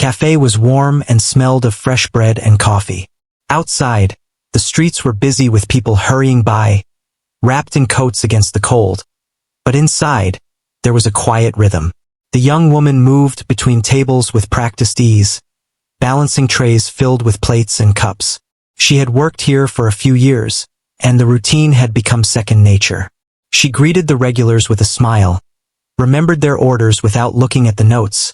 cafe was warm and smelled of fresh bread and coffee. Outside, the streets were busy with people hurrying by, wrapped in coats against the cold. But inside, there was a quiet rhythm. The young woman moved between tables with practiced ease, balancing trays filled with plates and cups. She had worked here for a few years, and the routine had become second nature. She greeted the regulars with a smile, remembered their orders without looking at the notes,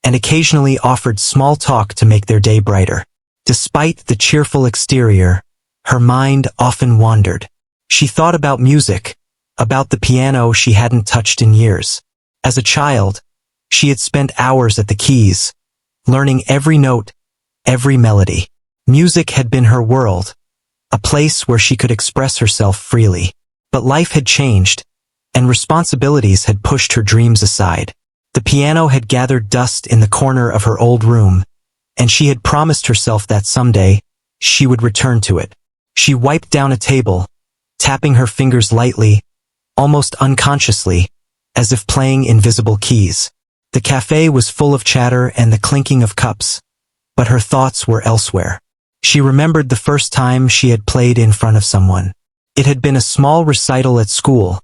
and occasionally offered small talk to make their day brighter. Despite the cheerful exterior, her mind often wandered. She thought about music, about the piano she hadn't touched in years. As a child, she had spent hours at the keys, learning every note, every melody. Music had been her world, a place where she could express herself freely. But life had changed, and responsibilities had pushed her dreams aside. The piano had gathered dust in the corner of her old room, and she had promised herself that someday, she would return to it. She wiped down a table, tapping her fingers lightly, almost unconsciously, as if playing invisible keys. The cafe was full of chatter and the clinking of cups, but her thoughts were elsewhere. She remembered the first time she had played in front of someone. It had been a small recital at school,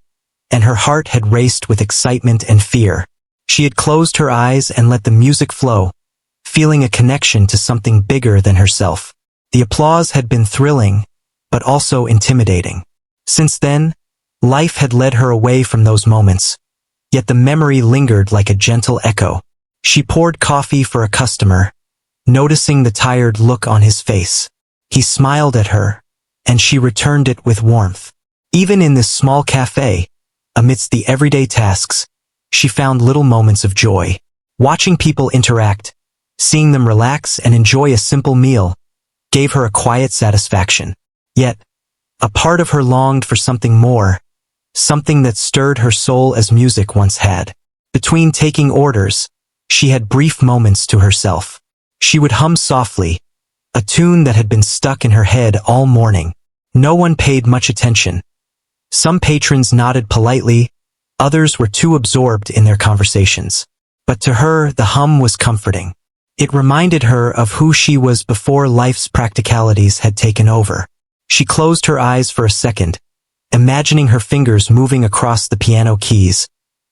and her heart had raced with excitement and fear. She had closed her eyes and let the music flow, feeling a connection to something bigger than herself. The applause had been thrilling, but also intimidating. Since then, life had led her away from those moments, yet the memory lingered like a gentle echo. She poured coffee for a customer, noticing the tired look on his face. He smiled at her, and she returned it with warmth. Even in this small cafe, amidst the everyday tasks, she found little moments of joy. Watching people interact, seeing them relax and enjoy a simple meal, gave her a quiet satisfaction. Yet, a part of her longed for something more, something that stirred her soul as music once had. Between taking orders, she had brief moments to herself. She would hum softly, a tune that had been stuck in her head all morning. No one paid much attention. Some patrons nodded politely, others were too absorbed in their conversations. But to her, the hum was comforting. It reminded her of who she was before life's practicalities had taken over. She closed her eyes for a second, imagining her fingers moving across the piano keys,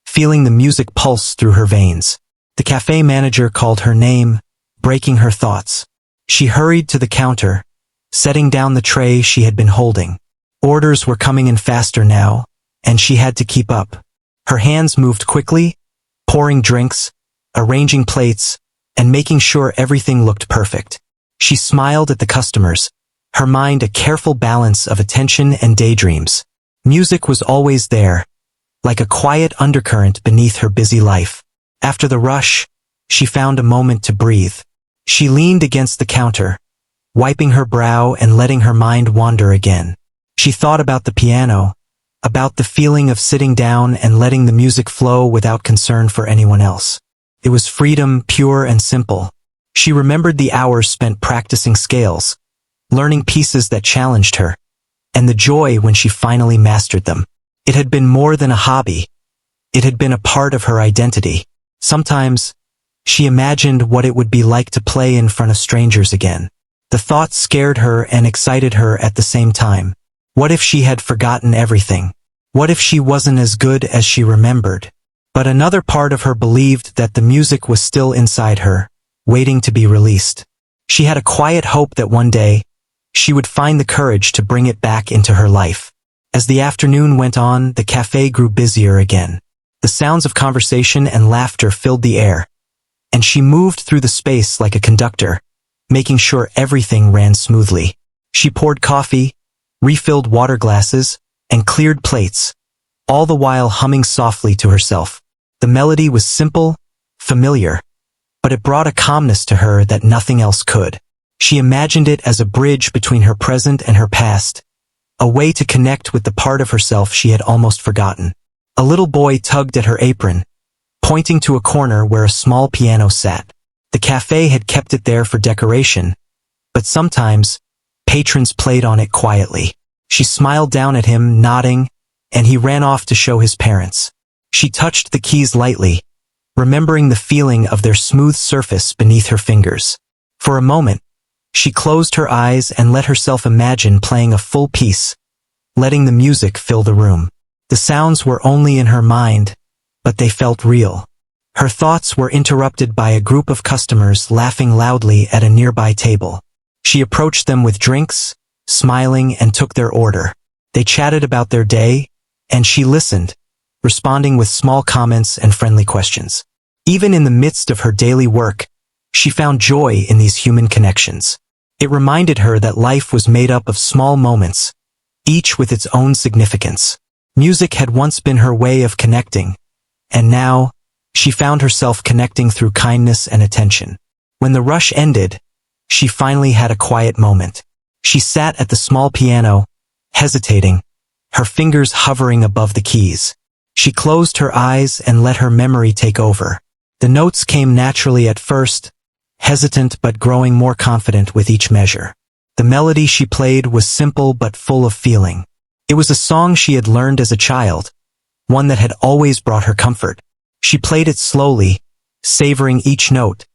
feeling the music pulse through her veins. The cafe manager called her name, breaking her thoughts. She hurried to the counter, setting down the tray she had been holding. Orders were coming in faster now, and she had to keep up. Her hands moved quickly, pouring drinks, arranging plates, and making sure everything looked perfect. She smiled at the customers, her mind a careful balance of attention and daydreams. Music was always there, like a quiet undercurrent beneath her busy life. After the rush, she found a moment to breathe. She leaned against the counter, wiping her brow and letting her mind wander again. She thought about the piano, about the feeling of sitting down and letting the music flow without concern for anyone else. It was freedom, pure and simple. She remembered the hours spent practicing scales, learning pieces that challenged her, and the joy when she finally mastered them. It had been more than a hobby. It had been a part of her identity. Sometimes, she imagined what it would be like to play in front of strangers again. The thought scared her and excited her at the same time. What if she had forgotten everything? What if she wasn't as good as she remembered? But another part of her believed that the music was still inside her, waiting to be released. She had a quiet hope that one day, she would find the courage to bring it back into her life. As the afternoon went on, the cafe grew busier again. The sounds of conversation and laughter filled the air, and she moved through the space like a conductor, making sure everything ran smoothly. She poured coffee, refilled water glasses, and cleared plates, all the while humming softly to herself. The melody was simple, familiar, but it brought a calmness to her that nothing else could. She imagined it as a bridge between her present and her past, a way to connect with the part of herself she had almost forgotten. A little boy tugged at her apron, pointing to a corner where a small piano sat. The cafe had kept it there for decoration, but sometimes, patrons played on it quietly. She smiled down at him, nodding, and he ran off to show his parents. She touched the keys lightly, remembering the feeling of their smooth surface beneath her fingers. For a moment, she closed her eyes and let herself imagine playing a full piece, letting the music fill the room. The sounds were only in her mind, but they felt real. Her thoughts were interrupted by a group of customers laughing loudly at a nearby table. She approached them with drinks, smiling, and took their order. They chatted about their day, and she listened, responding with small comments and friendly questions. Even in the midst of her daily work, she found joy in these human connections. It reminded her that life was made up of small moments, each with its own significance. Music had once been her way of connecting, and now, she found herself connecting through kindness and attention. When the rush ended, she finally had a quiet moment. She sat at the small piano, hesitating, her fingers hovering above the keys. She closed her eyes and let her memory take over. The notes came naturally at first, hesitant but growing more confident with each measure. The melody she played was simple but full of feeling. It was a song she had learned as a child, one that had always brought her comfort. She played it slowly, savoring each note,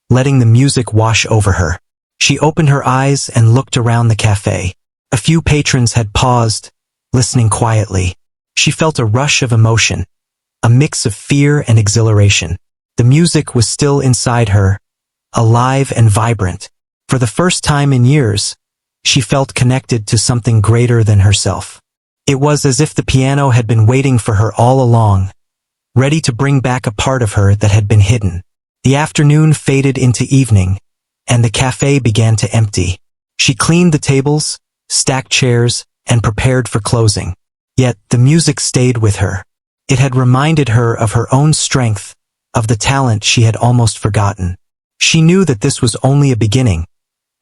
letting the music wash over her. She opened her eyes and looked around the cafe. A few patrons had paused, listening quietly. She felt a rush of emotion, a mix of fear and exhilaration. The music was still inside her, alive and vibrant. For the first time in years, she felt connected to something greater than herself. It was as if the piano had been waiting for her all along, ready to bring back a part of her that had been hidden. The afternoon faded into evening, and the cafe began to empty. She cleaned the tables, stacked chairs, and prepared for closing. Yet the music stayed with her. It had reminded her of her own strength, of the talent she had almost forgotten. She knew that this was only a beginning,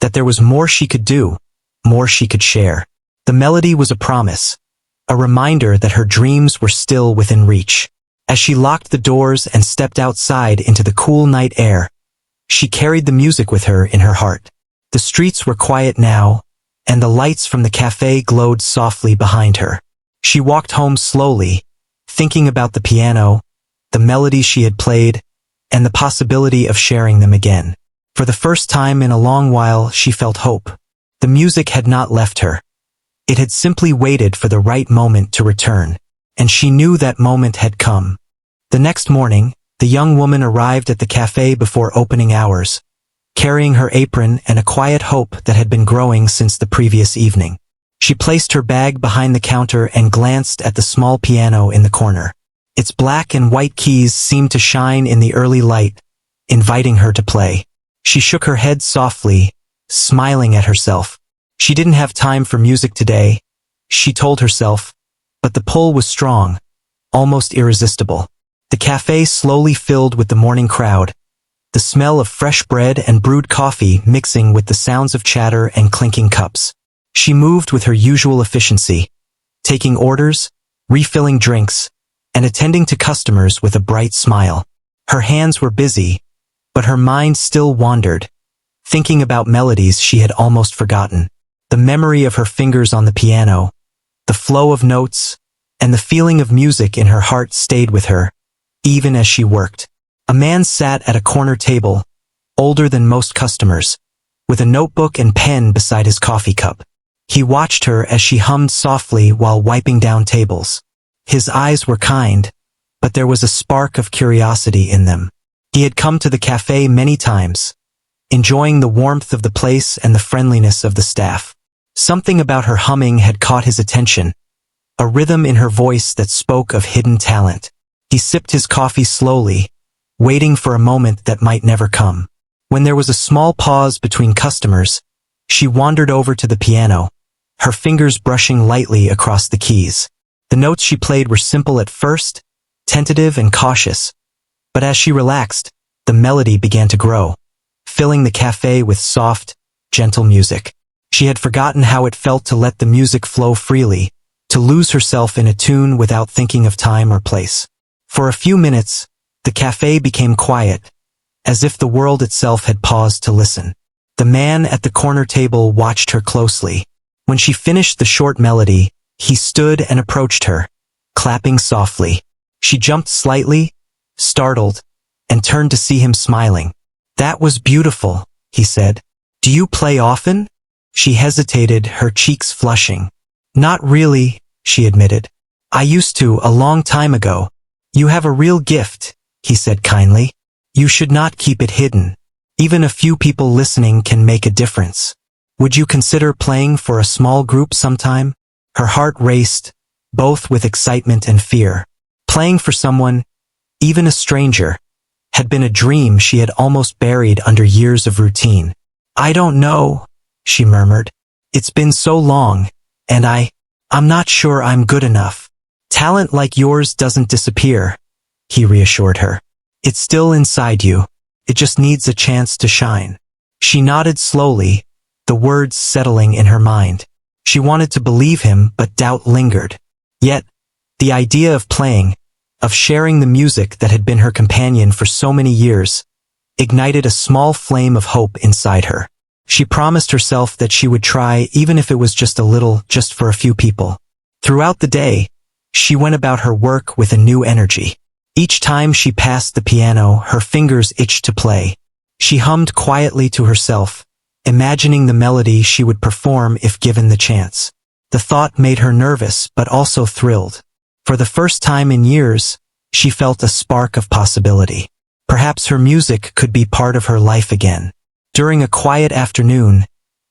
that there was more she could do, more she could share. The melody was a promise, a reminder that her dreams were still within reach. As she locked the doors and stepped outside into the cool night air, she carried the music with her in her heart. The streets were quiet now, and the lights from the cafe glowed softly behind her. She walked home slowly, thinking about the piano, the melodies she had played, and the possibility of sharing them again. For the first time in a long while, she felt hope. The music had not left her. It had simply waited for the right moment to return, and she knew that moment had come. The next morning, the young woman arrived at the cafe before opening hours, carrying her apron and a quiet hope that had been growing since the previous evening. She placed her bag behind the counter and glanced at the small piano in the corner. Its black and white keys seemed to shine in the early light, inviting her to play. She shook her head softly, smiling at herself. She didn't have time for music today, she told herself, but the pull was strong, almost irresistible. The cafe slowly filled with the morning crowd, the smell of fresh bread and brewed coffee mixing with the sounds of chatter and clinking cups. She moved with her usual efficiency, taking orders, refilling drinks, and attending to customers with a bright smile. Her hands were busy, but her mind still wandered, thinking about melodies she had almost forgotten. The memory of her fingers on the piano, the flow of notes, and the feeling of music in her heart stayed with her, even as she worked. A man sat at a corner table, older than most customers, with a notebook and pen beside his coffee cup. He watched her as she hummed softly while wiping down tables. His eyes were kind, but there was a spark of curiosity in them. He had come to the cafe many times, enjoying the warmth of the place and the friendliness of the staff. Something about her humming had caught his attention, a rhythm in her voice that spoke of hidden talent. He sipped his coffee slowly, waiting for a moment that might never come. When there was a small pause between customers, she wandered over to the piano, her fingers brushing lightly across the keys. The notes she played were simple at first, tentative and cautious, but as she relaxed, the melody began to grow, filling the cafe with soft, gentle music. She had forgotten how it felt to let the music flow freely, to lose herself in a tune without thinking of time or place. For a few minutes, the cafe became quiet, as if the world itself had paused to listen. The man at the corner table watched her closely. When she finished the short melody, he stood and approached her, clapping softly. She jumped slightly, startled, and turned to see him smiling. "That was beautiful," he said. "Do you play often?" She hesitated, her cheeks flushing. "Not really," she admitted. "I used to a long time ago." "You have a real gift," he said kindly. "You should not keep it hidden. Even a few people listening can make a difference. Would you consider playing for a small group sometime?" Her heart raced, both with excitement and fear. Playing for someone, even a stranger, had been a dream she had almost buried under years of routine. "I don't know," she murmured. "It's been so long, and I'm not sure I'm good enough." "Talent like yours doesn't disappear," he reassured her. "It's still inside you. It just needs a chance to shine." She nodded slowly, the words settling in her mind. She wanted to believe him, but doubt lingered. Yet, the idea of playing, of sharing the music that had been her companion for so many years, ignited a small flame of hope inside her. She promised herself that she would try, even if it was just a little, just for a few people. Throughout the day, she went about her work with a new energy. Each time she passed the piano, her fingers itched to play. She hummed quietly to herself, imagining the melody she would perform if given the chance. The thought made her nervous, but also thrilled. For the first time in years, she felt a spark of possibility. Perhaps her music could be part of her life again. During a quiet afternoon,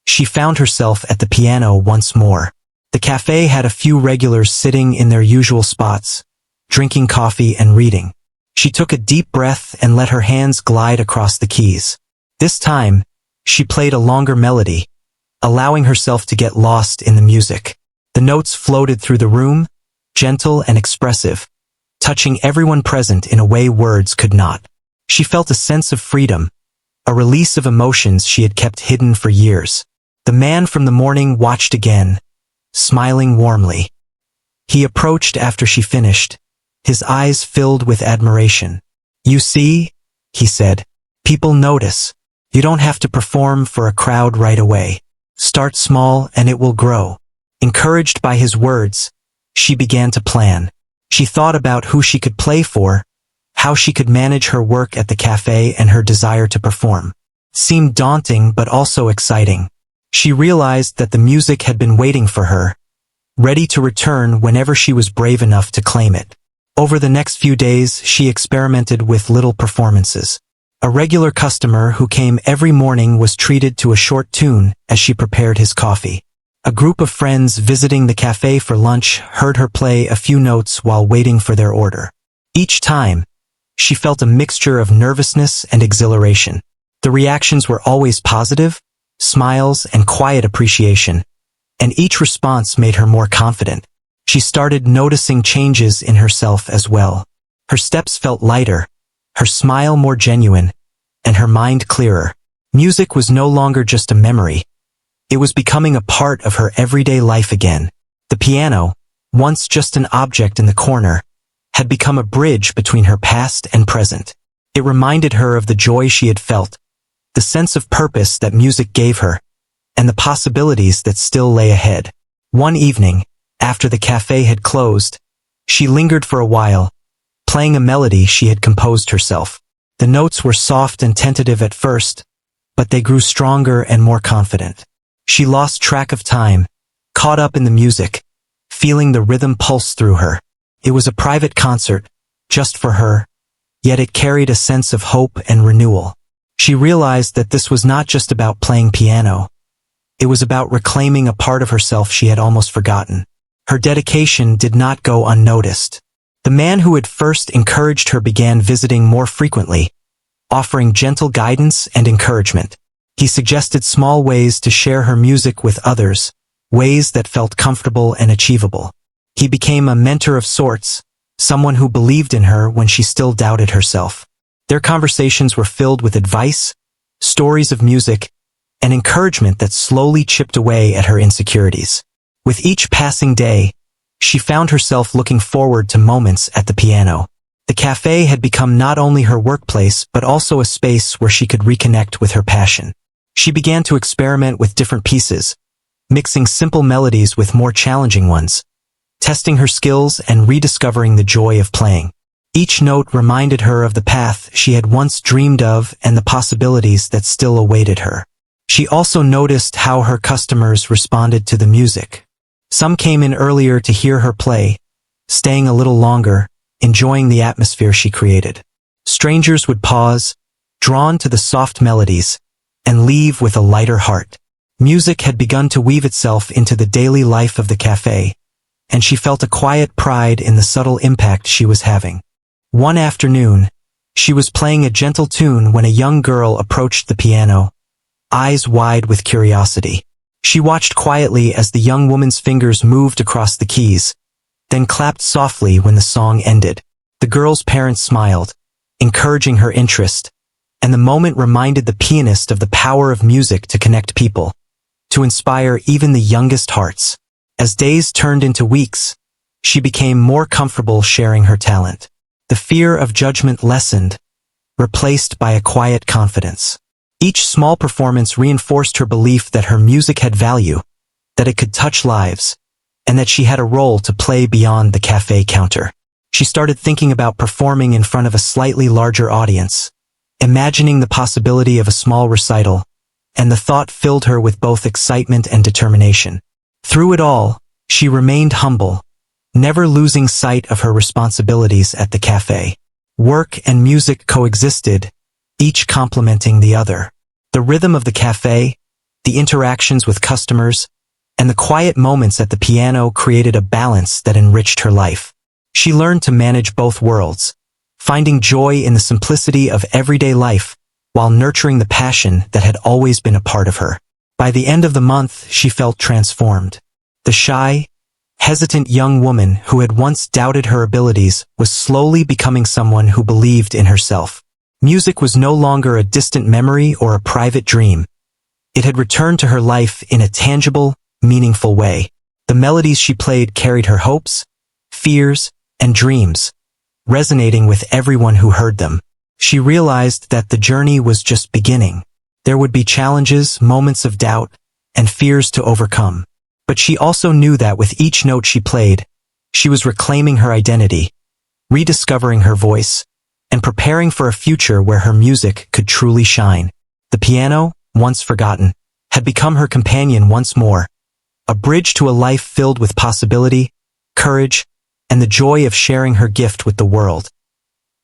she found herself at the piano once more. The cafe had a few regulars sitting in their usual spots, drinking coffee and reading. She took a deep breath and let her hands glide across the keys. This time, she played a longer melody, allowing herself to get lost in the music. The notes floated through the room, gentle and expressive, touching everyone present in a way words could not. She felt a sense of freedom, a release of emotions she had kept hidden for years. The man from the morning watched again, smiling warmly. He approached after she finished, his eyes filled with admiration. "You see," he said, "people notice. You don't have to perform for a crowd right away. Start small and it will grow." Encouraged by his words, she began to plan. She thought about who she could play for, how she could manage her work at the cafe, and her desire to perform. Seemed daunting but also exciting. She realized that the music had been waiting for her, ready to return whenever she was brave enough to claim it. Over the next few days, she experimented with little performances. A regular customer who came every morning was treated to a short tune as she prepared his coffee. A group of friends visiting the cafe for lunch heard her play a few notes while waiting for their order. Each time, she felt a mixture of nervousness and exhilaration. The reactions were always positive, smiles and quiet appreciation, and each response made her more confident. She started noticing changes in herself as well. Her steps felt lighter, her smile more genuine, and her mind clearer. Music was no longer just a memory. It was becoming a part of her everyday life again. The piano, once just an object in the corner, had become a bridge between her past and present. It reminded her of the joy she had felt, the sense of purpose that music gave her, and the possibilities that still lay ahead. One evening, after the cafe had closed, she lingered for a while, playing a melody she had composed herself. The notes were soft and tentative at first, but they grew stronger and more confident. She lost track of time, caught up in the music, feeling the rhythm pulse through her. It was a private concert, just for her, yet it carried a sense of hope and renewal. She realized that this was not just about playing piano. It was about reclaiming a part of herself she had almost forgotten. Her dedication did not go unnoticed. The man who had first encouraged her began visiting more frequently, offering gentle guidance and encouragement. He suggested small ways to share her music with others, ways that felt comfortable and achievable. He became a mentor of sorts, someone who believed in her when she still doubted herself. Their conversations were filled with advice, stories of music, and encouragement that slowly chipped away at her insecurities. With each passing day, she found herself looking forward to moments at the piano. The cafe had become not only her workplace but also a space where she could reconnect with her passion. She began to experiment with different pieces, mixing simple melodies with more challenging ones, testing her skills and rediscovering the joy of playing. Each note reminded her of the path she had once dreamed of and the possibilities that still awaited her. She also noticed how her customers responded to the music. Some came in earlier to hear her play, staying a little longer, enjoying the atmosphere she created. Strangers would pause, drawn to the soft melodies, and leave with a lighter heart. Music had begun to weave itself into the daily life of the cafe, and she felt a quiet pride in the subtle impact she was having. One afternoon, she was playing a gentle tune when a young girl approached the piano, eyes wide with curiosity. She watched quietly as the young woman's fingers moved across the keys, then clapped softly when the song ended. The girl's parents smiled, encouraging her interest, and the moment reminded the pianist of the power of music to connect people, to inspire even the youngest hearts. As days turned into weeks, she became more comfortable sharing her talent. The fear of judgment lessened, replaced by a quiet confidence. Each small performance reinforced her belief that her music had value, that it could touch lives, and that she had a role to play beyond the cafe counter. She started thinking about performing in front of a slightly larger audience, imagining the possibility of a small recital, and the thought filled her with both excitement and determination. Through it all, she remained humble, never losing sight of her responsibilities at the cafe. Work and music coexisted, each complementing the other. The rhythm of the cafe, the interactions with customers, and the quiet moments at the piano created a balance that enriched her life. She learned to manage both worlds, finding joy in the simplicity of everyday life, while nurturing the passion that had always been a part of her. By the end of the month, she felt transformed. The shy, hesitant young woman who had once doubted her abilities was slowly becoming someone who believed in herself. Music was no longer a distant memory or a private dream. It had returned to her life in a tangible, meaningful way. The melodies she played carried her hopes, fears, and dreams, resonating with everyone who heard them. She realized that the journey was just beginning. There would be challenges, moments of doubt, and fears to overcome. But she also knew that with each note she played, she was reclaiming her identity, rediscovering her voice, and preparing for a future where her music could truly shine. The piano, once forgotten, had become her companion once more, a bridge to a life filled with possibility, courage, and the joy of sharing her gift with the world.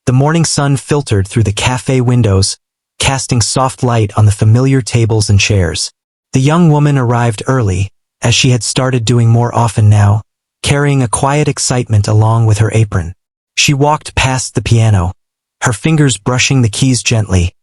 The morning sun filtered through the cafe windows, casting soft light on the familiar tables and chairs. The young woman arrived early, as she had started doing more often now, carrying a quiet excitement along with her apron. She walked past the piano, her fingers brushing the keys gently,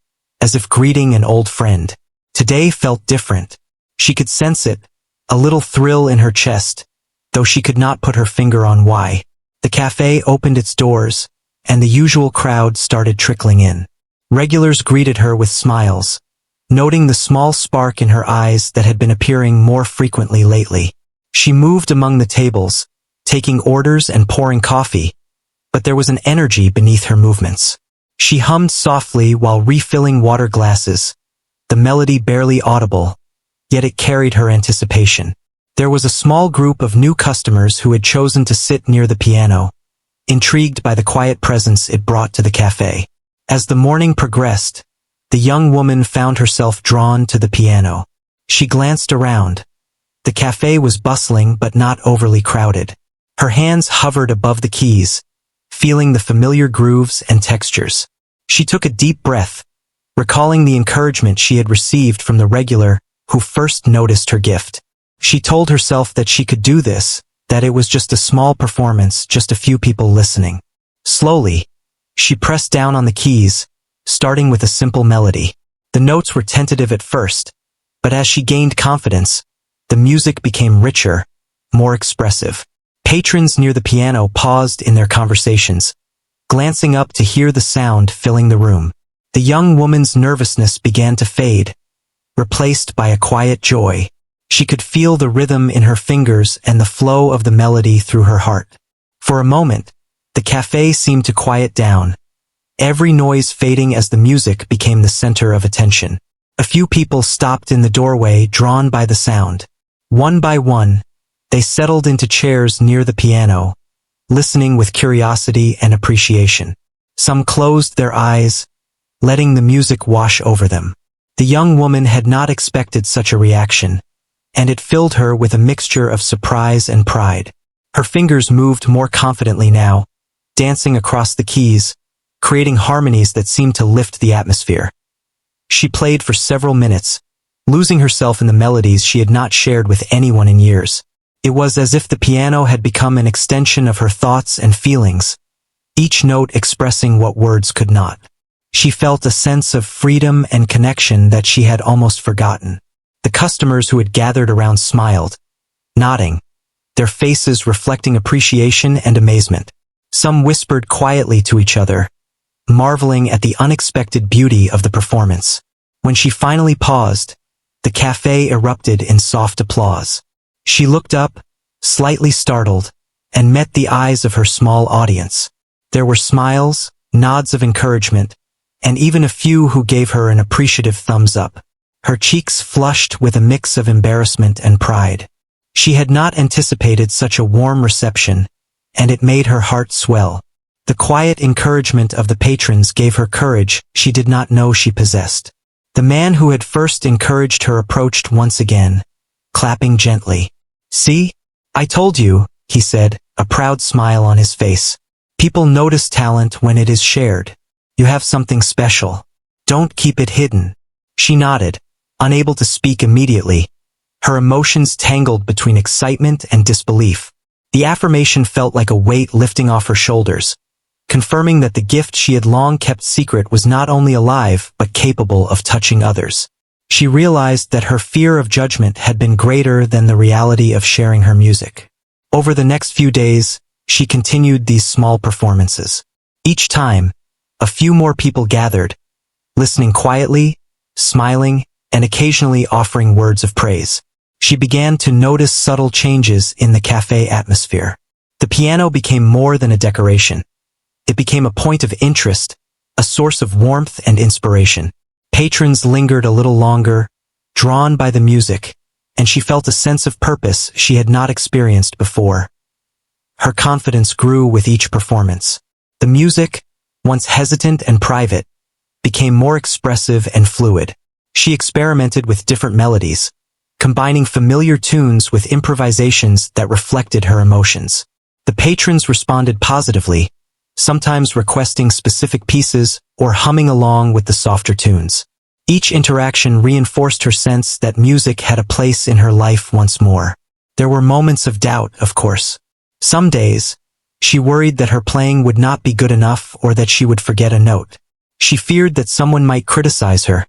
as if greeting an old friend. Today felt different. She could sense it, a little thrill in her chest, though she could not put her finger on why. The cafe opened its doors, and the usual crowd started trickling in. Regulars greeted her with smiles, noting the small spark in her eyes that had been appearing more frequently lately. She moved among the tables, taking orders and pouring coffee, but there was an energy beneath her movements. She hummed softly while refilling water glasses, the melody barely audible, yet it carried her anticipation. There was a small group of new customers who had chosen to sit near the piano, intrigued by the quiet presence it brought to the cafe. As the morning progressed, the young woman found herself drawn to the piano. She glanced around. The cafe was bustling but not overly crowded. Her hands hovered above the keys, feeling the familiar grooves and textures. She took a deep breath, recalling the encouragement she had received from the regular who first noticed her gift. She told herself that she could do this, that it was just a small performance, just a few people listening. Slowly, she pressed down on the keys, starting with a simple melody. The notes were tentative at first, but as she gained confidence, the music became richer, more expressive. Patrons near the piano paused in their conversations, glancing up to hear the sound filling the room. The young woman's nervousness began to fade, replaced by a quiet joy. She could feel the rhythm in her fingers and the flow of the melody through her heart. For a moment, the cafe seemed to quiet down, every noise fading as the music became the center of attention. A few people stopped in the doorway, drawn by the sound. One by one, they settled into chairs near the piano, listening with curiosity and appreciation. Some closed their eyes, letting the music wash over them. The young woman had not expected such a reaction, and it filled her with a mixture of surprise and pride. Her fingers moved more confidently now, dancing across the keys, creating harmonies that seemed to lift the atmosphere. She played for several minutes, losing herself in the melodies she had not shared with anyone in years. It was as if the piano had become an extension of her thoughts and feelings, each note expressing what words could not. She felt a sense of freedom and connection that she had almost forgotten. The customers who had gathered around smiled, nodding, their faces reflecting appreciation and amazement. Some whispered quietly to each other, marveling at the unexpected beauty of the performance. When she finally paused, the cafe erupted in soft applause. She looked up, slightly startled, and met the eyes of her small audience. There were smiles, nods of encouragement, and even a few who gave her an appreciative thumbs up. Her cheeks flushed with a mix of embarrassment and pride. She had not anticipated such a warm reception, and it made her heart swell. The quiet encouragement of the patrons gave her courage she did not know she possessed. The man who had first encouraged her approached once again, clapping gently. "See? I told you," he said, a proud smile on his face. "People notice talent when it is shared. You have something special. Don't keep it hidden." She nodded, unable to speak immediately, her emotions tangled between excitement and disbelief. The affirmation felt like a weight lifting off her shoulders, confirming that the gift she had long kept secret was not only alive but capable of touching others. She realized that her fear of judgment had been greater than the reality of sharing her music. Over the next few days, she continued these small performances. Each time, a few more people gathered, listening quietly, smiling, and occasionally offering words of praise. She began to notice subtle changes in the cafe atmosphere. The piano became more than a decoration. It became a point of interest, a source of warmth and inspiration. Patrons lingered a little longer, drawn by the music, and she felt a sense of purpose she had not experienced before. Her confidence grew with each performance. The music, once hesitant and private, became more expressive and fluid. She experimented with different melodies, combining familiar tunes with improvisations that reflected her emotions. The patrons responded positively, sometimes requesting specific pieces or humming along with the softer tunes. Each interaction reinforced her sense that music had a place in her life once more. There were moments of doubt, of course. Some days, she worried that her playing would not be good enough or that she would forget a note. She feared that someone might criticize her,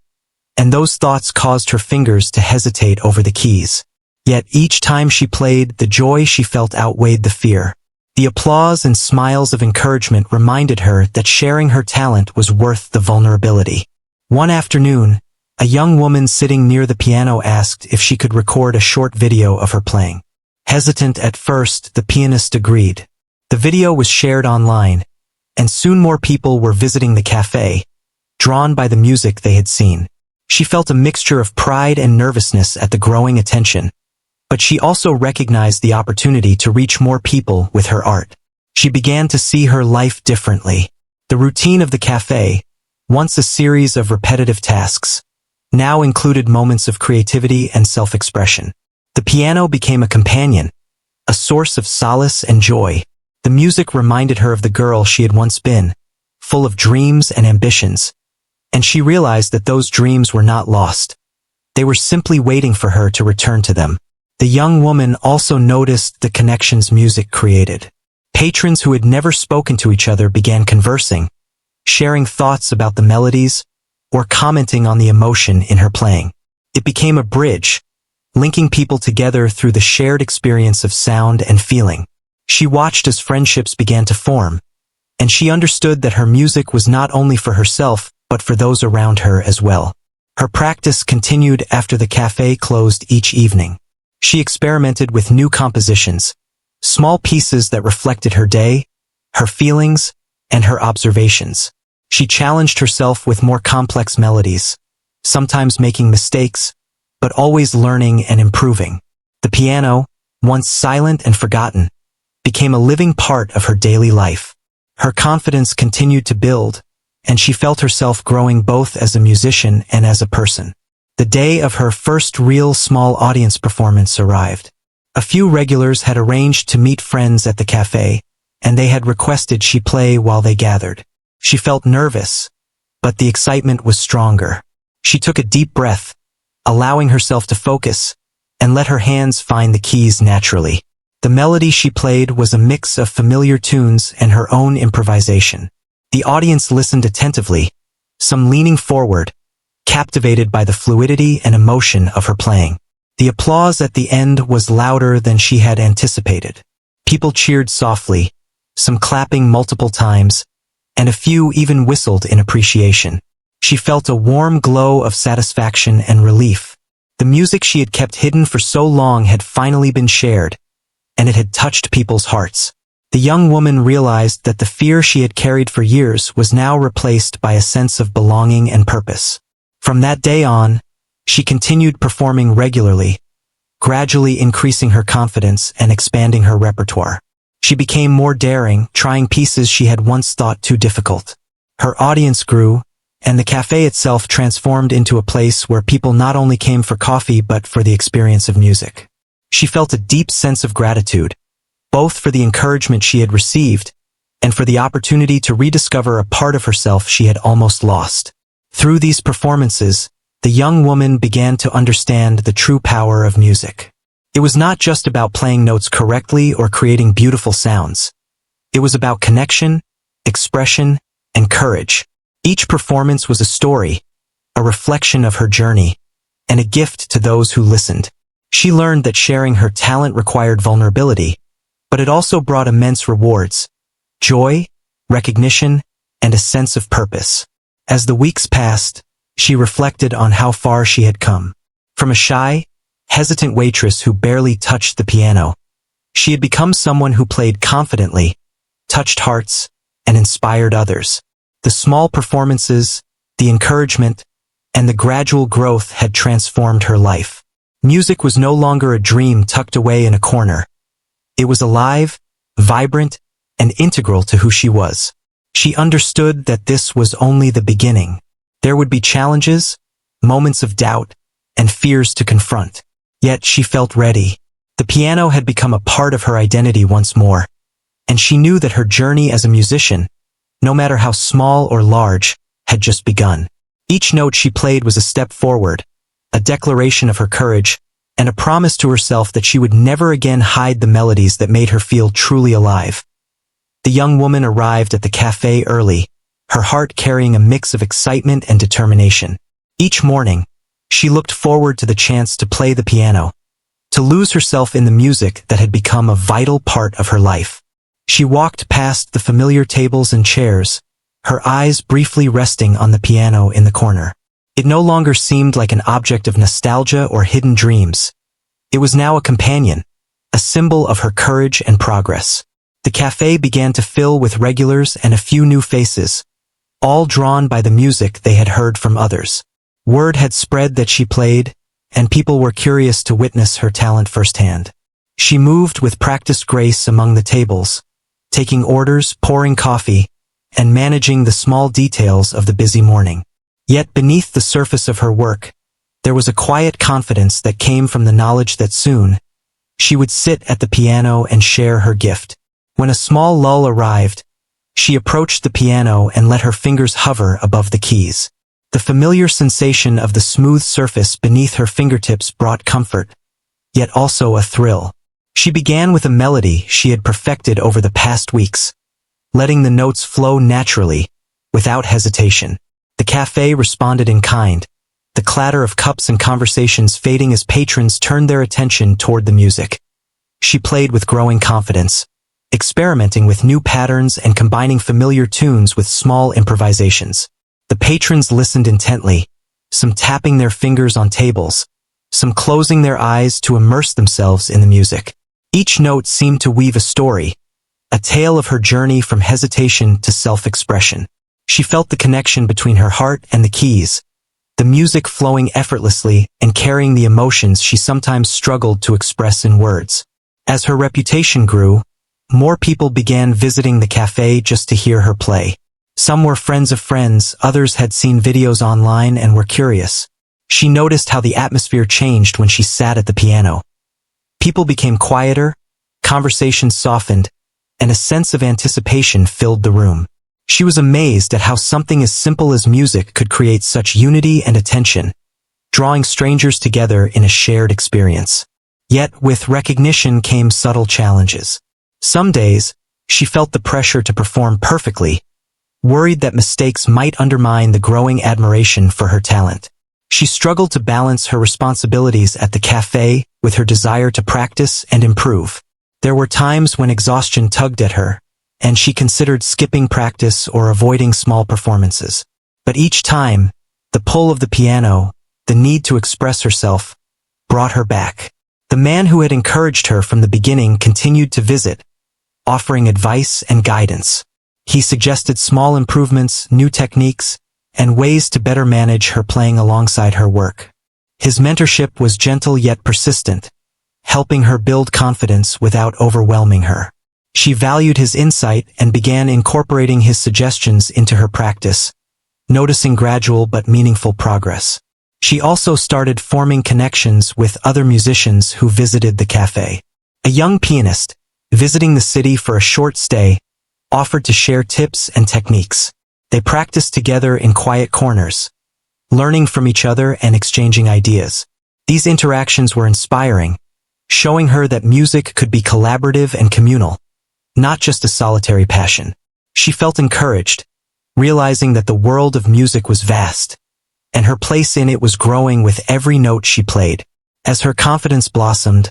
and those thoughts caused her fingers to hesitate over the keys. Yet each time she played, the joy she felt outweighed the fear. The applause and smiles of encouragement reminded her that sharing her talent was worth the vulnerability. One afternoon, a young woman sitting near the piano asked if she could record a short video of her playing. Hesitant at first, the pianist agreed. The video was shared online, and soon more people were visiting the cafe, drawn by the music they had seen. She felt a mixture of pride and nervousness at the growing attention, but she also recognized the opportunity to reach more people with her art. She began to see her life differently. The routine of the cafe, once a series of repetitive tasks, now included moments of creativity and self-expression. The piano became a companion, a source of solace and joy. The music reminded her of the girl she had once been, full of dreams and ambitions, and she realized that those dreams were not lost. They were simply waiting for her to return to them. The young woman also noticed the connections music created. Patrons who had never spoken to each other began conversing, sharing thoughts about the melodies, or commenting on the emotion in her playing. It became a bridge, linking people together through the shared experience of sound and feeling. She watched as friendships began to form, and she understood that her music was not only for herself, but for those around her as well. Her practice continued after the cafe closed each evening. She experimented with new compositions, small pieces that reflected her day, her feelings, and her observations. She challenged herself with more complex melodies, sometimes making mistakes, but always learning and improving. The piano, once silent and forgotten, became a living part of her daily life. Her confidence continued to build, and she felt herself growing both as a musician and as a person. The day of her first real small audience performance arrived. A few regulars had arranged to meet friends at the cafe, and they had requested she play while they gathered. She felt nervous, but the excitement was stronger. She took a deep breath, allowing herself to focus, and let her hands find the keys naturally. The melody she played was a mix of familiar tunes and her own improvisation. The audience listened attentively, some leaning forward, captivated by the fluidity and emotion of her playing. The applause at the end was louder than she had anticipated. People cheered softly, some clapping multiple times, and a few even whistled in appreciation. She felt a warm glow of satisfaction and relief. The music she had kept hidden for so long had finally been shared, and it had touched people's hearts. The young woman realized that the fear she had carried for years was now replaced by a sense of belonging and purpose. From that day on, she continued performing regularly, gradually increasing her confidence and expanding her repertoire. She became more daring, trying pieces she had once thought too difficult. Her audience grew, and the cafe itself transformed into a place where people not only came for coffee but for the experience of music. She felt a deep sense of gratitude, both for the encouragement she had received and for the opportunity to rediscover a part of herself she had almost lost. Through these performances, the young woman began to understand the true power of music. It was not just about playing notes correctly or creating beautiful sounds. It was about connection, expression, and courage. Each performance was a story, a reflection of her journey, and a gift to those who listened. She learned that sharing her talent required vulnerability, but it also brought immense rewards, joy, recognition, and a sense of purpose. As the weeks passed, she reflected on how far she had come. From a shy, hesitant waitress who barely touched the piano, she had become someone who played confidently, touched hearts, and inspired others. The small performances, the encouragement, and the gradual growth had transformed her life. Music was no longer a dream tucked away in a corner. It was alive, vibrant, and integral to who she was. She understood that this was only the beginning. There would be challenges, moments of doubt, and fears to confront. Yet she felt ready. The piano had become a part of her identity once more, and she knew that her journey as a musician, no matter how small or large, had just begun. Each note she played was a step forward, a declaration of her courage, and a promise to herself that she would never again hide the melodies that made her feel truly alive. The young woman arrived at the cafe early, her heart carrying a mix of excitement and determination. Each morning, she looked forward to the chance to play the piano, to lose herself in the music that had become a vital part of her life. She walked past the familiar tables and chairs, her eyes briefly resting on the piano in the corner. It no longer seemed like an object of nostalgia or hidden dreams. It was now a companion, a symbol of her courage and progress. The cafe began to fill with regulars and a few new faces, all drawn by the music they had heard from others. Word had spread that she played, and people were curious to witness her talent firsthand. She moved with practiced grace among the tables, taking orders, pouring coffee, and managing the small details of the busy morning. Yet beneath the surface of her work, there was a quiet confidence that came from the knowledge that soon, she would sit at the piano and share her gift. When a small lull arrived, she approached the piano and let her fingers hover above the keys. The familiar sensation of the smooth surface beneath her fingertips brought comfort, yet also a thrill. She began with a melody she had perfected over the past weeks, letting the notes flow naturally, without hesitation. The cafe responded in kind, the clatter of cups and conversations fading as patrons turned their attention toward the music. She played with growing confidence, experimenting with new patterns and combining familiar tunes with small improvisations. The patrons listened intently, some tapping their fingers on tables, some closing their eyes to immerse themselves in the music. Each note seemed to weave a story, a tale of her journey from hesitation to self-expression. She felt the connection between her heart and the keys, the music flowing effortlessly and carrying the emotions she sometimes struggled to express in words. As her reputation grew, more people began visiting the cafe just to hear her play. Some were friends of friends, others had seen videos online and were curious. She noticed how the atmosphere changed when she sat at the piano. People became quieter, conversations softened, and a sense of anticipation filled the room. She was amazed at how something as simple as music could create such unity and attention, drawing strangers together in a shared experience. Yet, with recognition came subtle challenges. Some days, she felt the pressure to perform perfectly, worried that mistakes might undermine the growing admiration for her talent. She struggled to balance her responsibilities at the cafe with her desire to practice and improve. There were times when exhaustion tugged at her, and she considered skipping practice or avoiding small performances. But each time, the pull of the piano, the need to express herself, brought her back. The man who had encouraged her from the beginning continued to visit, offering advice and guidance. He suggested small improvements, new techniques, and ways to better manage her playing alongside her work. His mentorship was gentle yet persistent, helping her build confidence without overwhelming her. She valued his insight and began incorporating his suggestions into her practice, noticing gradual but meaningful progress. She also started forming connections with other musicians who visited the cafe. A young pianist, visiting the city for a short stay, offered to share tips and techniques. They practiced together in quiet corners, learning from each other and exchanging ideas. These interactions were inspiring, showing her that music could be collaborative and communal, not just a solitary passion. She felt encouraged, realizing that the world of music was vast, and her place in it was growing with every note she played. As her confidence blossomed,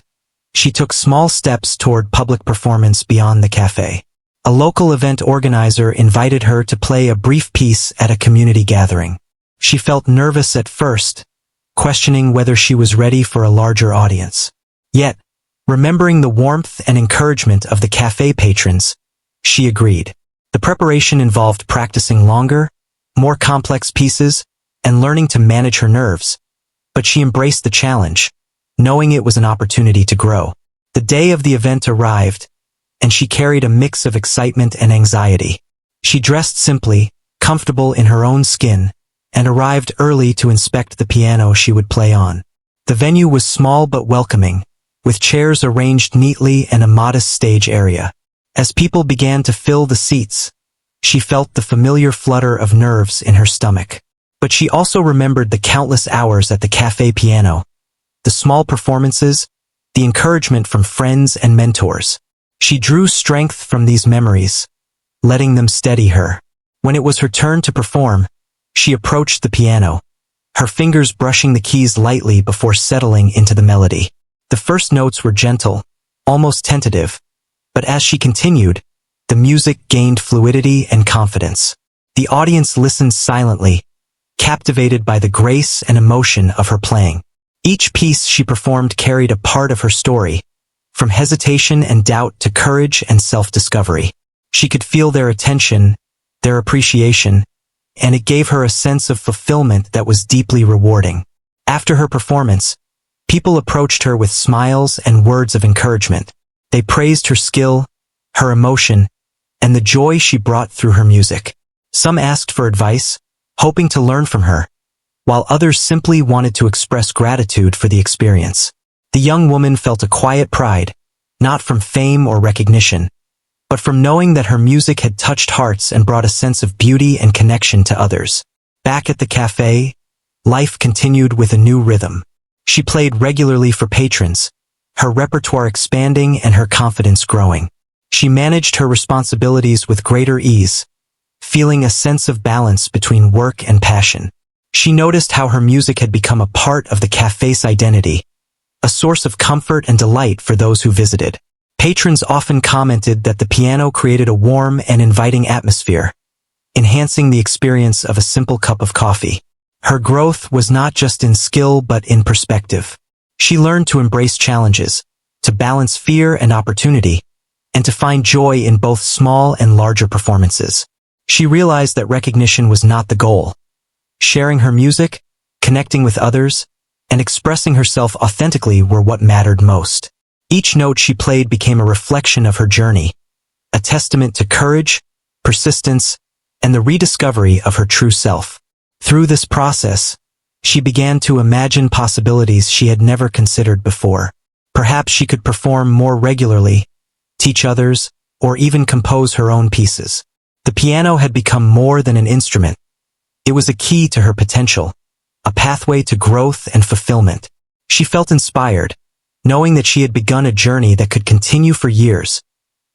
she took small steps toward public performance beyond the cafe. A local event organizer invited her to play a brief piece at a community gathering. She felt nervous at first, questioning whether she was ready for a larger audience. Yet, remembering the warmth and encouragement of the cafe patrons, she agreed. The preparation involved practicing longer, more complex pieces, and learning to manage her nerves, but she embraced the challenge, knowing it was an opportunity to grow. The day of the event arrived, and she carried a mix of excitement and anxiety. She dressed simply, comfortable in her own skin, and arrived early to inspect the piano she would play on. The venue was small but welcoming, with chairs arranged neatly and a modest stage area. As people began to fill the seats, she felt the familiar flutter of nerves in her stomach. But she also remembered the countless hours at the cafe piano, the small performances, the encouragement from friends and mentors. She drew strength from these memories, letting them steady her. When it was her turn to perform, she approached the piano, her fingers brushing the keys lightly before settling into the melody. The first notes were gentle, almost tentative, but as she continued, the music gained fluidity and confidence. The audience listened silently, captivated by the grace and emotion of her playing. Each piece she performed carried a part of her story, from hesitation and doubt to courage and self-discovery. She could feel their attention, their appreciation, and it gave her a sense of fulfillment that was deeply rewarding. After her performance, people approached her with smiles and words of encouragement. They praised her skill, her emotion, and the joy she brought through her music. Some asked for advice, hoping to learn from her, while others simply wanted to express gratitude for the experience. The young woman felt a quiet pride, not from fame or recognition, but from knowing that her music had touched hearts and brought a sense of beauty and connection to others. Back at the cafe, life continued with a new rhythm. She played regularly for patrons, her repertoire expanding and her confidence growing. She managed her responsibilities with greater ease, feeling a sense of balance between work and passion. She noticed how her music had become a part of the cafe's identity, a source of comfort and delight for those who visited. Patrons often commented that the piano created a warm and inviting atmosphere, enhancing the experience of a simple cup of coffee. Her growth was not just in skill but in perspective. She learned to embrace challenges, to balance fear and opportunity, and to find joy in both small and larger performances. She realized that recognition was not the goal. Sharing her music, connecting with others, and expressing herself authentically were what mattered most. Each note she played became a reflection of her journey, a testament to courage, persistence, and the rediscovery of her true self. Through this process, she began to imagine possibilities she had never considered before. Perhaps she could perform more regularly, teach others, or even compose her own pieces. The piano had become more than an instrument. It was a key to her potential, a pathway to growth and fulfillment. She felt inspired, knowing that she had begun a journey that could continue for years,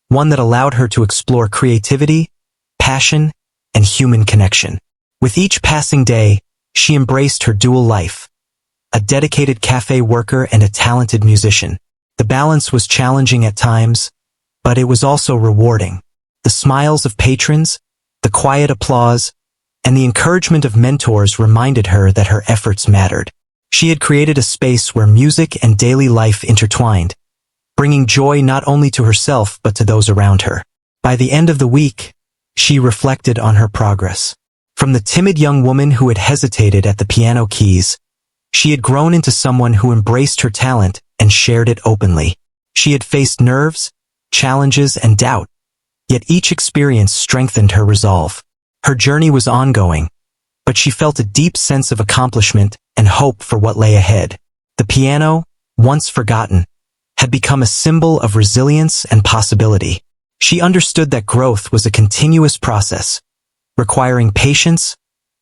one that allowed her to explore creativity, passion, and human connection. With each passing day, she embraced her dual life, a dedicated cafe worker and a talented musician. The balance was challenging at times, but it was also rewarding. The smiles of patrons, the quiet applause, and the encouragement of mentors reminded her that her efforts mattered. She had created a space where music and daily life intertwined, bringing joy not only to herself but to those around her. By the end of the week, she reflected on her progress. From the timid young woman who had hesitated at the piano keys, she had grown into someone who embraced her talent and shared it openly. She had faced nerves, challenges, and doubt, yet each experience strengthened her resolve. Her journey was ongoing, but she felt a deep sense of accomplishment and hope for what lay ahead. The piano, once forgotten, had become a symbol of resilience and possibility. She understood that growth was a continuous process, requiring patience,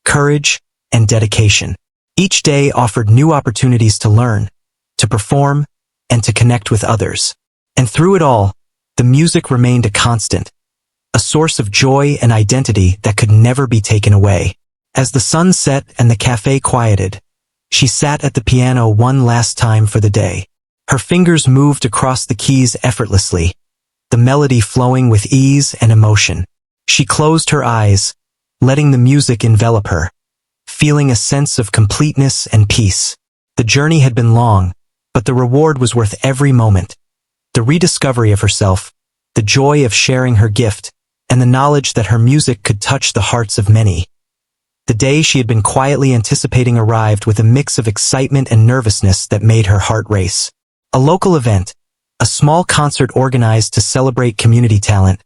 courage, and dedication. Each day offered new opportunities to learn, to perform, and to connect with others. And through it all, the music remained a constant, a source of joy and identity that could never be taken away. As the sun set and the cafe quieted, she sat at the piano one last time for the day. Her fingers moved across the keys effortlessly, the melody flowing with ease and emotion. She closed her eyes, letting the music envelop her, feeling a sense of completeness and peace. The journey had been long, but the reward was worth every moment. The rediscovery of herself, the joy of sharing her gift, and the knowledge that her music could touch the hearts of many. The day she had been quietly anticipating arrived with a mix of excitement and nervousness that made her heart race. A local event, a small concert organized to celebrate community talent,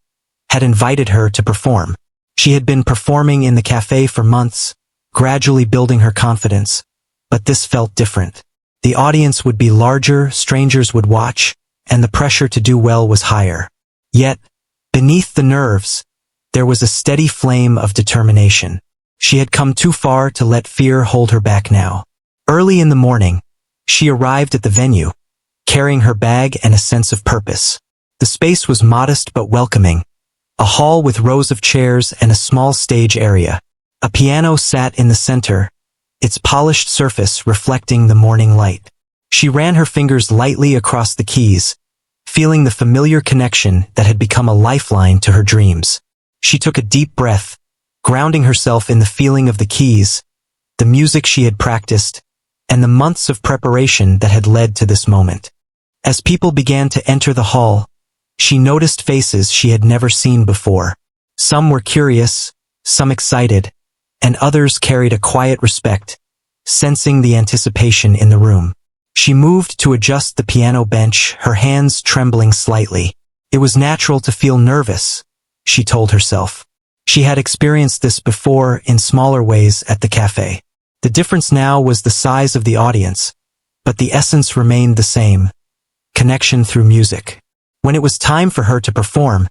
had invited her to perform. She had been performing in the cafe for months, gradually building her confidence, but this felt different. The audience would be larger, strangers would watch, and the pressure to do well was higher. Yet, beneath the nerves, there was a steady flame of determination. She had come too far to let fear hold her back now. Early in the morning, she arrived at the venue, carrying her bag and a sense of purpose. The space was modest but welcoming, a hall with rows of chairs and a small stage area. A piano sat in the center, its polished surface reflecting the morning light. She ran her fingers lightly across the keys, feeling the familiar connection that had become a lifeline to her dreams. She took a deep breath, grounding herself in the feeling of the keys, the music she had practiced, and the months of preparation that had led to this moment. As people began to enter the hall, she noticed faces she had never seen before. Some were curious, some excited, and others carried a quiet respect, sensing the anticipation in the room. She moved to adjust the piano bench, her hands trembling slightly. It was natural to feel nervous, she told herself. She had experienced this before in smaller ways at the cafe. The difference now was the size of the audience, but the essence remained the same: connection through music. When it was time for her to perform,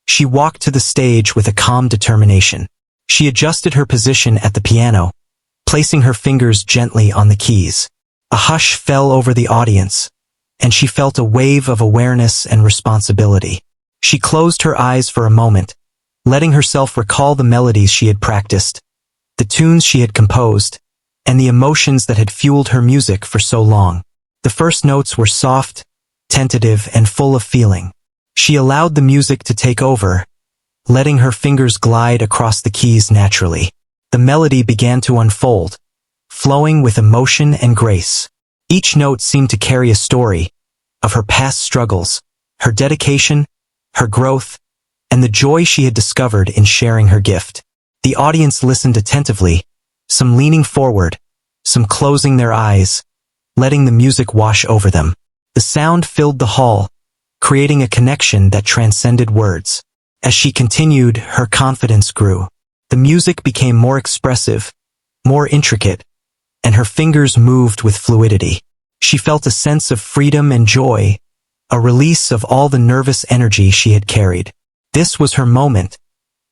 she walked to the stage with a calm determination. She adjusted her position at the piano, placing her fingers gently on the keys. A hush fell over the audience, and she felt a wave of awareness and responsibility. She closed her eyes for a moment, letting herself recall the melodies she had practiced, the tunes she had composed, and the emotions that had fueled her music for so long. The first notes were soft, tentative, and full of feeling. She allowed the music to take over, letting her fingers glide across the keys naturally. The melody began to unfold, flowing with emotion and grace. Each note seemed to carry a story of her past struggles, her dedication, her growth, and the joy she had discovered in sharing her gift. The audience listened attentively, some leaning forward, some closing their eyes, letting the music wash over them. The sound filled the hall, creating a connection that transcended words. As she continued, her confidence grew. The music became more expressive, more intricate, and her fingers moved with fluidity. She felt a sense of freedom and joy, a release of all the nervous energy she had carried. This was her moment,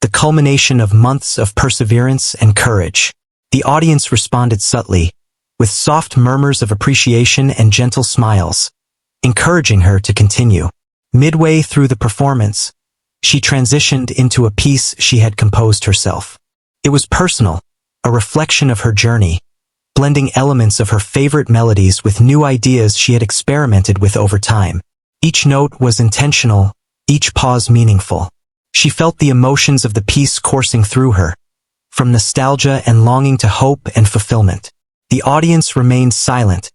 the culmination of months of perseverance and courage. The audience responded subtly, with soft murmurs of appreciation and gentle smiles, encouraging her to continue. Midway through the performance, she transitioned into a piece she had composed herself. It was personal, a reflection of her journey, blending elements of her favorite melodies with new ideas she had experimented with over time. Each note was intentional, each pause meaningful. She felt the emotions of the piece coursing through her, from nostalgia and longing to hope and fulfillment. The audience remained silent,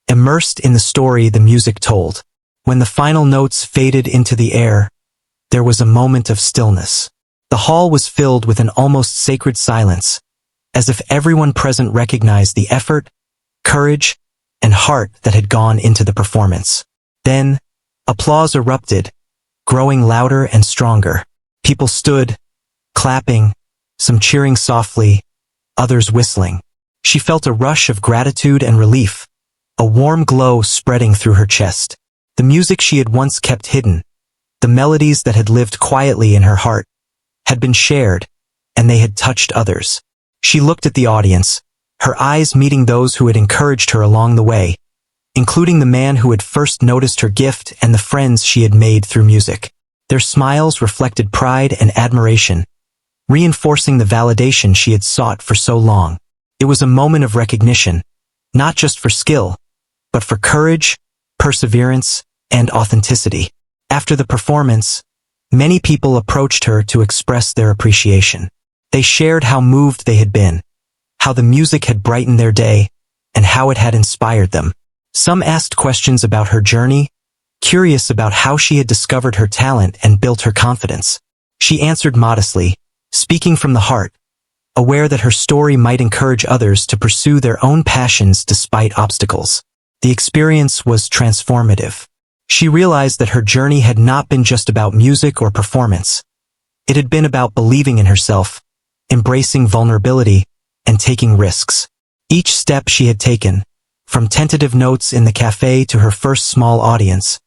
immersed in the story the music told. When the final notes faded into the air, there was a moment of stillness. The hall was filled with an almost sacred silence, as if everyone present recognized the effort, courage, and heart that had gone into the performance. Then, applause erupted, growing louder and stronger. People stood, clapping, some cheering softly, others whistling. She felt a rush of gratitude and relief, a warm glow spreading through her chest. The music she had once kept hidden, the melodies that had lived quietly in her heart, had been shared, and they had touched others. She looked at the audience, her eyes meeting those who had encouraged her along the way, including the man who had first noticed her gift and the friends she had made through music. Their smiles reflected pride and admiration, reinforcing the validation she had sought for so long. It was a moment of recognition, not just for skill, but for courage, perseverance, and authenticity. After the performance, many people approached her to express their appreciation. They shared how moved they had been, how the music had brightened their day, and how it had inspired them. Some asked questions about her journey, curious about how she had discovered her talent and built her confidence. She answered modestly, speaking from the heart, aware that her story might encourage others to pursue their own passions despite obstacles. The experience was transformative. She realized that her journey had not been just about music or performance. It had been about believing in herself, embracing vulnerability, and taking risks. Each step she had taken, from tentative notes in the cafe to her first small audience,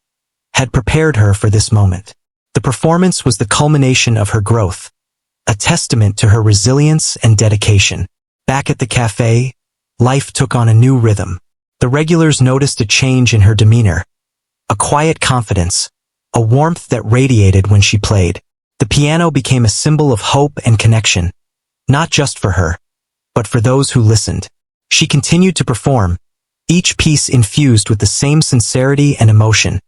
had prepared her for this moment. The performance was the culmination of her growth, a testament to her resilience and dedication. Back at the cafe, life took on a new rhythm. The regulars noticed a change in her demeanor, a quiet confidence, a warmth that radiated when she played. The piano became a symbol of hope and connection, not just for her, but for those who listened. She continued to perform, each piece infused with the same sincerity and emotion,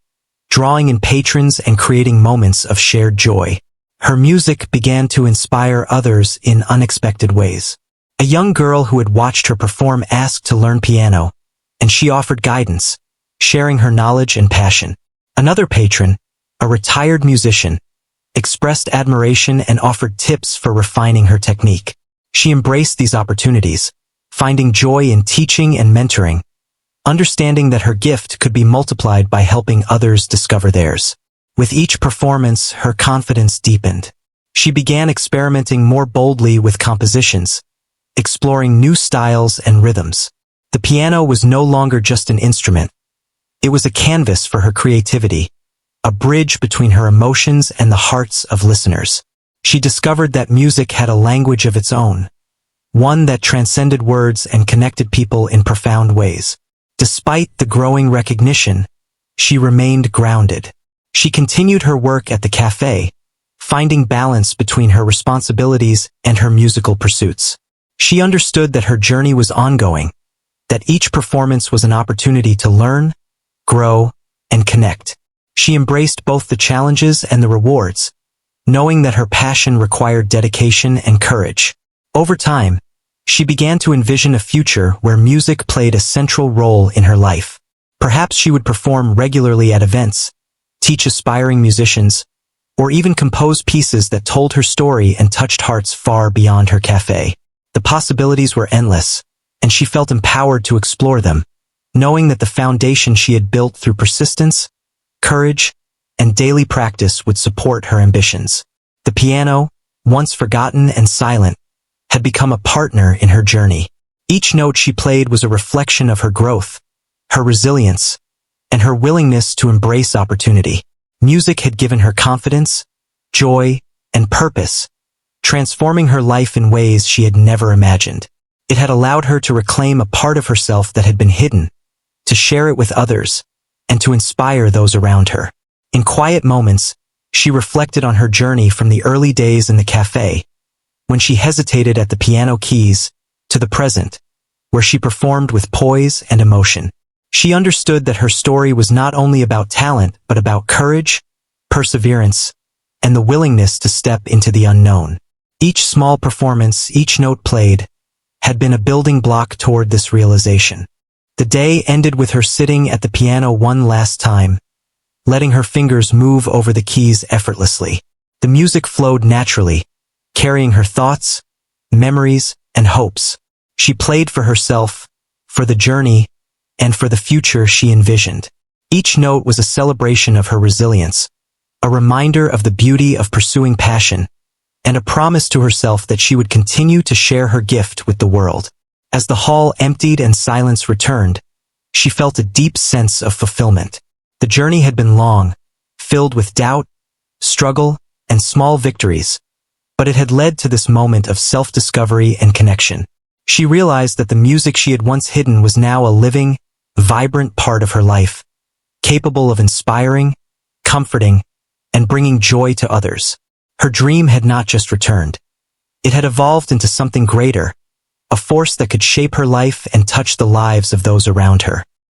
drawing in patrons and creating moments of shared joy. Her music began to inspire others in unexpected ways. A young girl who had watched her perform asked to learn piano, and she offered guidance, sharing her knowledge and passion. Another patron, a retired musician, expressed admiration and offered tips for refining her technique. She embraced these opportunities, finding joy in teaching and mentoring, understanding that her gift could be multiplied by helping others discover theirs. With each performance, her confidence deepened. She began experimenting more boldly with compositions, exploring new styles and rhythms. The piano was no longer just an instrument. It was a canvas for her creativity, a bridge between her emotions and the hearts of listeners. She discovered that music had a language of its own, one that transcended words and connected people in profound ways. Despite the growing recognition, she remained grounded. She continued her work at the cafe, finding balance between her responsibilities and her musical pursuits. She understood that her journey was ongoing, that each performance was an opportunity to learn, grow, and connect. She embraced both the challenges and the rewards, knowing that her passion required dedication and courage. Over time, she began to envision a future where music played a central role in her life. Perhaps she would perform regularly at events, teach aspiring musicians, or even compose pieces that told her story and touched hearts far beyond her cafe. The possibilities were endless, and she felt empowered to explore them, knowing that the foundation she had built through persistence, courage, and daily practice would support her ambitions. The piano, once forgotten and silent, had become a partner in her journey. Each note she played was a reflection of her growth, her resilience, and her willingness to embrace opportunity. Music had given her confidence, joy, and purpose, transforming her life in ways she had never imagined. It had allowed her to reclaim a part of herself that had been hidden, to share it with others, and to inspire those around her. In quiet moments, she reflected on her journey from the early days in the cafe, when she hesitated at the piano keys, to the present, where she performed with poise and emotion. She understood that her story was not only about talent, but about courage, perseverance, and the willingness to step into the unknown. Each small performance, each note played, had been a building block toward this realization. The day ended with her sitting at the piano one last time, letting her fingers move over the keys effortlessly. The music flowed naturally, carrying her thoughts, memories, and hopes. She played for herself, for the journey, and for the future she envisioned. Each note was a celebration of her resilience, a reminder of the beauty of pursuing passion, and a promise to herself that she would continue to share her gift with the world. As the hall emptied and silence returned, she felt a deep sense of fulfillment. The journey had been long, filled with doubt, struggle, and small victories, but it had led to this moment of self-discovery and connection. She realized that the music she had once hidden was now a living, vibrant part of her life, capable of inspiring, comforting, and bringing joy to others. Her dream had not just returned. It had evolved into something greater, a force that could shape her life and touch the lives of those around her.